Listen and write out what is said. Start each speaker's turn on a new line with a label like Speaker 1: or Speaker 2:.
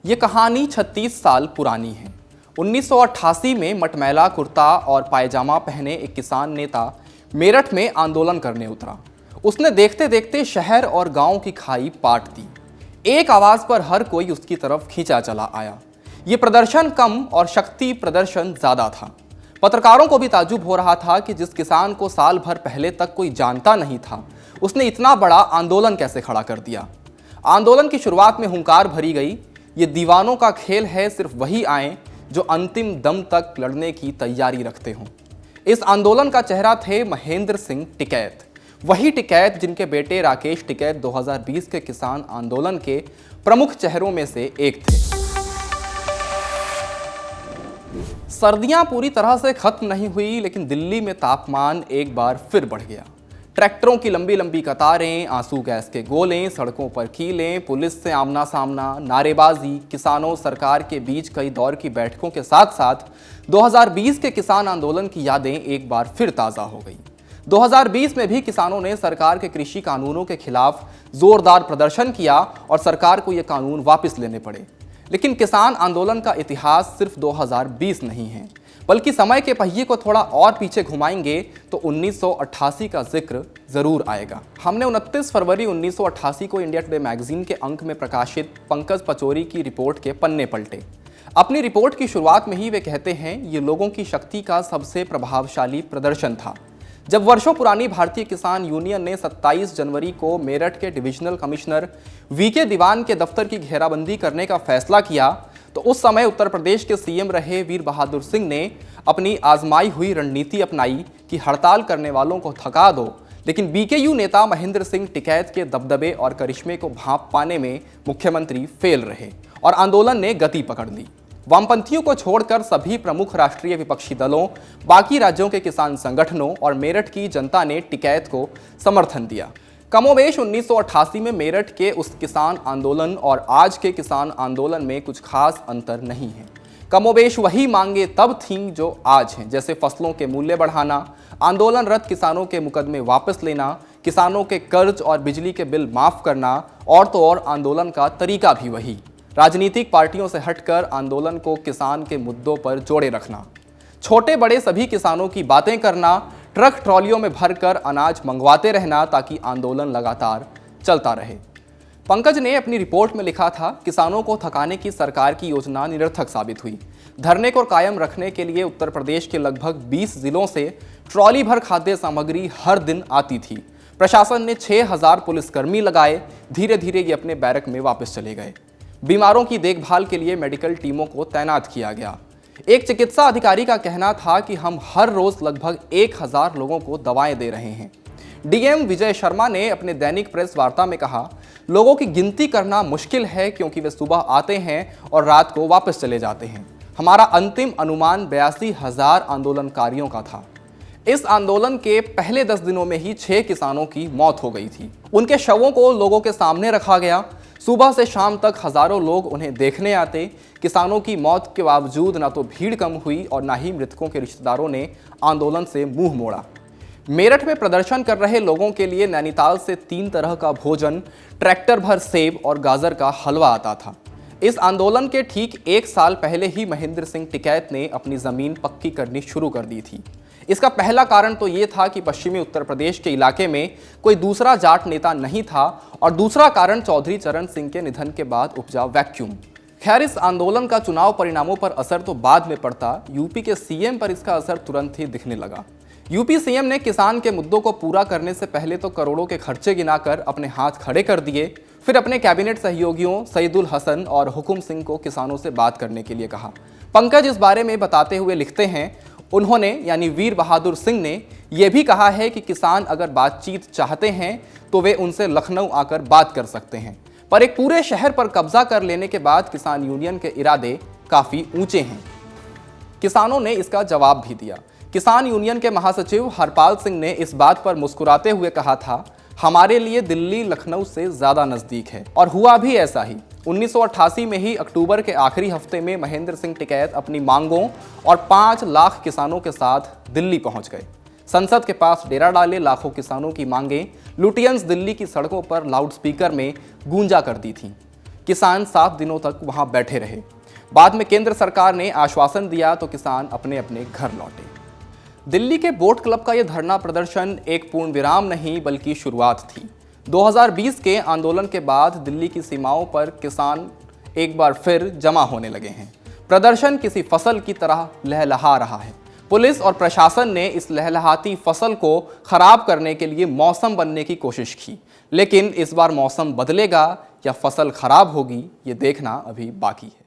Speaker 1: ये कहानी 36 साल पुरानी है। 1988 में मटमैला कुर्ता और पायजामा पहने एक किसान नेता मेरठ में आंदोलन करने उतरा। उसने देखते देखते शहर और गांव की खाई पाट दी। एक आवाज पर हर कोई उसकी तरफ खींचा चला आया। ये प्रदर्शन कम और शक्ति प्रदर्शन ज्यादा था। पत्रकारों को भी ताज्जुब हो रहा था कि जिस किसान को साल भर पहले तक कोई जानता नहीं था, उसने इतना बड़ा आंदोलन कैसे खड़ा कर दिया। आंदोलन की शुरुआत में हुंकार भरी गई, ये दीवानों का खेल है, सिर्फ वही आए जो अंतिम दम तक लड़ने की तैयारी रखते हों। इस आंदोलन का चेहरा थे महेंद्र सिंह टिकैत, वही टिकैत जिनके बेटे राकेश टिकैत 2020 के किसान आंदोलन के प्रमुख चेहरों में से एक थे। सर्दियां पूरी तरह से खत्म नहीं हुई, लेकिन दिल्ली में तापमान एक बार फिर बढ़ गया। ट्रैक्टरों की लंबी लंबी कतारें, आंसू गैस के गोले, सड़कों पर कीलें, पुलिस से आमना सामना, नारेबाजी, किसानों सरकार के बीच कई दौर की बैठकों के साथ साथ 2020 के किसान आंदोलन की यादें एक बार फिर ताज़ा हो गई। 2020 में भी किसानों ने सरकार के कृषि कानूनों के खिलाफ जोरदार प्रदर्शन किया और सरकार को ये कानून वापस लेने पड़े। लेकिन किसान आंदोलन का इतिहास सिर्फ 2020 नहीं है, बल्कि समय के पहिए को थोड़ा और पीछे घुमाएंगे तो 1988 का जिक्र जरूर आएगा। हमने 29 फरवरी 1988 को इंडिया टुडे मैगजीन के अंक में प्रकाशित पंकज पचौरी की रिपोर्ट के पन्ने पलटे। अपनी रिपोर्ट की शुरुआत में ही वे कहते हैं, ये लोगों की शक्ति का सबसे प्रभावशाली प्रदर्शन था। जब वर्षों पुरानी भारतीय किसान यूनियन ने 27 जनवरी को मेरठ के डिविजनल कमिश्नर वीके दीवान के दफ्तर की घेराबंदी करने का फैसला किया, तो उस समय उत्तर प्रदेश के सीएम रहे वीर बहादुर सिंह ने अपनी आजमाई हुई रणनीति अपनाई कि हड़ताल करने वालों को थका दो। लेकिन बीकेयू नेता महेंद्र सिंह टिकैत के दबदबे और करिश्मे को भांप पाने में मुख्यमंत्री फेल रहे और आंदोलन ने गति पकड़ ली। वामपंथियों को छोड़कर सभी प्रमुख राष्ट्रीय विपक्षी दलों, बाकी राज्यों के किसान संगठनों और मेरठ की जनता ने टिकैत को समर्थन दिया। कमोबेश 1988 में मेरठ के उस किसान आंदोलन और आज के किसान आंदोलन में कुछ खास अंतर नहीं है। कमोबेश वही मांगे तब थीं जो आज हैं, जैसे फसलों के मूल्य बढ़ाना, आंदोलनरत किसानों के मुकदमे वापस लेना, किसानों के कर्ज और बिजली के बिल माफ करना, और तो और आंदोलन का तरीका भी वही, राजनीतिक पार्टियों से हटकर आंदोलन को किसान के मुद्दों पर जोड़े रखना, छोटे बड़े सभी किसानों की बातें करना, ट्रक ट्रॉलियों में भरकर अनाज मंगवाते रहना ताकि आंदोलन लगातार चलता रहे। पंकज ने अपनी रिपोर्ट में लिखा था, किसानों को थकाने की सरकार की योजना निरर्थक साबित हुई। धरने को कायम रखने के लिए उत्तर प्रदेश के लगभग 20 जिलों से ट्रॉली भर खाद्य सामग्री हर दिन आती थी। प्रशासन ने 6000 पुलिसकर्मी लगाए। धीरे धीरे ये अपने बैरक में वापस चले गए। बीमारों की देखभाल के लिए मेडिकल टीमों को तैनात किया गया। एक चिकित्सा अधिकारी का कहना था कि हम हर रोज लगभग 1000 लोगों को दवाएं दे रहे हैं। डीएम विजय शर्मा ने अपने दैनिक प्रेस वार्ता में कहा, लोगों की गिनती करना मुश्किल है क्योंकि वे सुबह आते हैं और रात को वापस चले जाते हैं। हमारा अंतिम अनुमान 82,000 आंदोलनकारियों का था। इस आंदोलन के पहले 10 दिनों में ही 6 किसानों की मौत हो गई थी। उनके शवों को लोगों के सामने रखा गया। सुबह से शाम तक हजारों लोग उन्हें देखने आते। किसानों की मौत के बावजूद ना तो भीड़ कम हुई और ना ही मृतकों के रिश्तेदारों ने आंदोलन से मुंह मोड़ा। मेरठ में प्रदर्शन कर रहे लोगों के लिए नैनीताल से 3 तरह का भोजन, ट्रैक्टर भर सेब और गाजर का हलवा आता था। इस आंदोलन के ठीक 1 साल पहले ही महेंद्र सिंह टिकैत ने अपनी जमीन पक्की करनी शुरू कर दी थी। इसका पहला कारण तो ये था कि पश्चिमी उत्तर प्रदेश के इलाके में कोई दूसरा जाट नेता नहीं था, और दूसरा कारण चौधरी चरण सिंह के निधन के बाद उपजा वैक्यूम। खैर, इस आंदोलन का चुनाव परिणामों पर असर तो बाद में पड़ता। यूपी के सीएम पर इसका असर तुरंत ही दिखने लगा। यूपी सीएम ने किसान के मुद्दों को पूरा करने से पहले तो करोड़ों के खर्चे गिनाकर अपने हाथ खड़े कर दिए। फिर अपने कैबिनेट सहयोगियों सईदुल हसन और हुकुम सिंह को किसानों से बात करने के लिए कहा। पंकज इस बारे में बताते हुए लिखते हैं, उन्होंने यानी वीर बहादुर सिंह ने यह भी कहा है कि किसान अगर बातचीत चाहते हैं तो वे उनसे लखनऊ आकर बात कर सकते हैं, पर एक पूरे शहर पर कब्जा कर लेने के बाद किसान यूनियन के इरादे काफी ऊंचे हैं। किसानों ने इसका जवाब भी दिया। किसान यूनियन के महासचिव हरपाल सिंह ने इस बात पर मुस्कुराते हुए कहा था, हमारे लिए दिल्ली लखनऊ से ज्यादा नजदीक है, और हुआ भी ऐसा ही। 1988 में ही अक्टूबर के आखिरी हफ्ते में महेंद्र सिंह टिकैत अपनी मांगों और 5 लाख किसानों के साथ दिल्ली पहुंच गए। संसद के पास डेरा डाले लाखों किसानों की मांगें लुटियंस दिल्ली की सड़कों पर लाउडस्पीकर में गूंजा करती थीं। किसान 7 दिनों तक वहां बैठे रहे। बाद में केंद्र सरकार ने आश्वासन दिया तो किसान अपने अपने घर लौटे। दिल्ली के बोट क्लब का यह धरना प्रदर्शन एक पूर्ण विराम नहीं बल्कि शुरुआत थी। 2020 के आंदोलन के बाद दिल्ली की सीमाओं पर किसान एक बार फिर जमा होने लगे हैं। प्रदर्शन किसी फसल की तरह लहलहा रहा है। पुलिस और प्रशासन ने इस लहलहाती फसल को खराब करने के लिए मौसम बनने की कोशिश की, लेकिन इस बार मौसम बदलेगा या फसल खराब होगी, ये देखना अभी बाकी है।